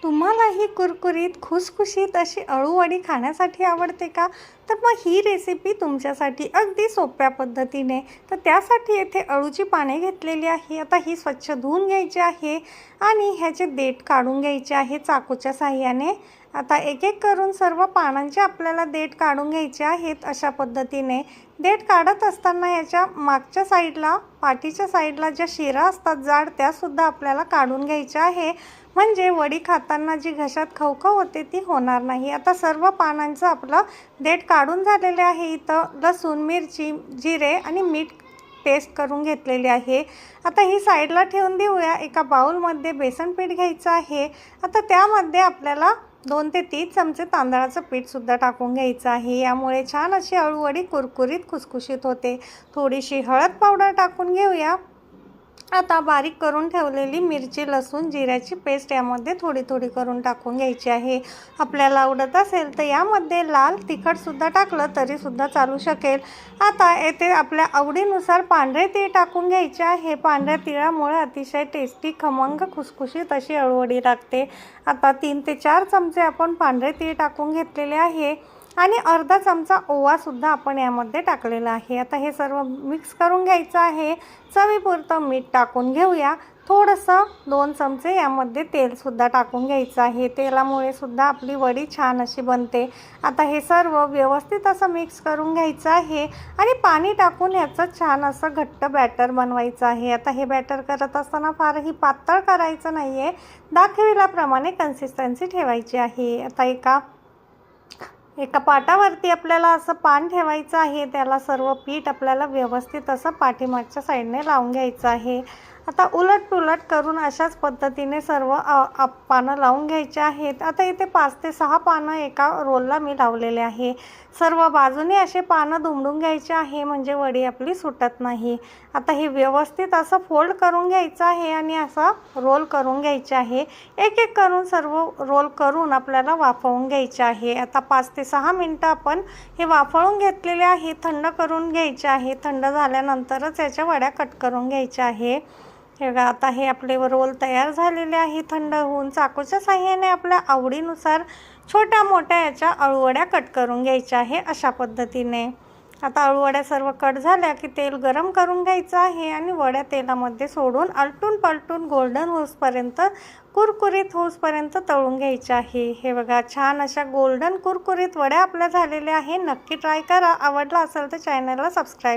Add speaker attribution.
Speaker 1: तुम्हालाही कुरकुरीत खुसखुशीत अशी अळूवडी खाण्यासाठी आवडते का? तर मग ही रेसिपी तुमच्यासाठी अगदी सोप्या पद्धतीने. तर त्यासाठी येथे अळूची पाने घेतलेली आहे. आता ही स्वच्छ धुवून घ्यायची आहे आणि ह्याचे देठ काढून घ्यायचे आहे चाकूच्या साहाय्याने. आता एक एक करून सर्व पानांचे आपल्याला देठ काढून घ्यायचे आहेत. अशा पद्धतीने देठ काढत असताना याच्या मागच्या साईडला, पाठीच्या साईडला ज्या शिरा असतात जाड, त्यासुद्धा आपल्याला काढून घ्यायच्या आहे. म्हणजे वडी खाताना जी घशात खवखव होते ती होणार नाही. आता सर्व पानांचं आपलं देठ काढून झालेले आहे. इथं लसूण, मिरची, जिरे आणि मीठ पेस्ट करून घेतलेली आहे. आता ही साईडला ठेवून देऊया. एका बाउलमध्ये बेसन पीठ घ्यायचं आहे. आता त्यामध्ये आपल्याला 2 ते 3 चमचे तांदळाचं पीठसुद्धा टाकून घ्यायचं आहे. यामुळे छान अशी अळूवडी कुरकुरीत खुसखुशीत होते. थोडीशी हळद पावडर टाकून घेऊया. आता बारीक करून ठेवलेली मिरची, लसूण, जिऱ्याची पेस्ट यामध्ये थोडी थोडी करून टाकून घ्यायची आहे. आपल्याला आवडत असेल तर यामध्ये लाल तिखटसुद्धा टाकलं तरीसुद्धा चालू शकेल. आता येथे आपल्या आवडीनुसार पांढरे तीळ टाकून घ्यायचे आहे. पांढऱ्या तिळामुळे अतिशय टेस्टी, खमंग, खुसखुशीत अशी अळूवडी लागते. आता 3 ते 4 चमचे आपण पांढरे तीळ टाकून घेतलेले आहे आणि अर्धा चमचा ओवासुद्धा आपण यामध्ये टाकलेला आहे. आता हे सर्व मिक्स करून घ्यायचं आहे. चवीपुरतं मीठ टाकून घेऊया. थोडंसं 2 चमचे यामध्ये तेलसुद्धा टाकून घ्यायचं आहे. तेलामुळे सुद्धा आपली वडी छान अशी बनते. आता हे सर्व व्यवस्थित असं मिक्स करून घ्यायचं आहे आणि पाणी टाकून ह्याचं छान असं घट्ट बॅटर बनवायचं आहे. आता हे बॅटर करत असताना फारही पातळ करायचं नाही आहे. दाखविल्याप्रमाणे कन्सिस्टन्सी ठेवायची आहे. आता एका पाटावरती आपल्याला असं पान ठेवायचं आहे. त्याला सर्व पीठ आपल्याला व्यवस्थित असं पाठीमागच्या साईडने लावून घ्यायचं आहे. आता उलट करून अशाच पद्धतीने सर्व पानं लावून घ्यायचे आहेत. आता इथे 5 ते 6 पानं एका रोलला मी लावलेले आहे. सर्व बाजूने असे पानं दुमडून घ्यायचे आहे म्हणजे वडी आपली सुटत नाही. आता हे व्यवस्थित असं फोल्ड करून घ्यायचं आहे आणि असं रोल करून घ्यायचे आहे. एक एक करून सर्व रोल करून आपल्याला वाफवून घ्यायचे आहे. आता 5 ते 6 मिनटं आपण हे वाफवून घेतलेले आहे. थंड करून घ्यायचे आहे. थंड झाल्यानंतरच याच्या वड्या कट करून घ्यायच्या आहे. हे बघा, आता हे आपले रोल तयार झालेले आहे. थंड होऊन चाकूच्या साहाय्याने आपल्या आवडीनुसार छोट्या मोठ्या याच्या अळूवड्या कट करून घ्यायच्या आहे. अशा पद्धतीने आता अळूवड्या सर्व कट झाल्या की तेल गरम करून घ्यायचं आहे आणि वड्या तेलामध्ये सोडून आलटून पलटून गोल्डन होऊसपर्यंत, कुरकुरीत होऊसपर्यंत तळून घ्यायच्या आहे. हे बघा, छान अशा गोल्डन कुरकुरीत वड्या आपल्या झालेल्या आहे. नक्की ट्राय करा. आवडला असेल तर चॅनलला सबस्क्राईब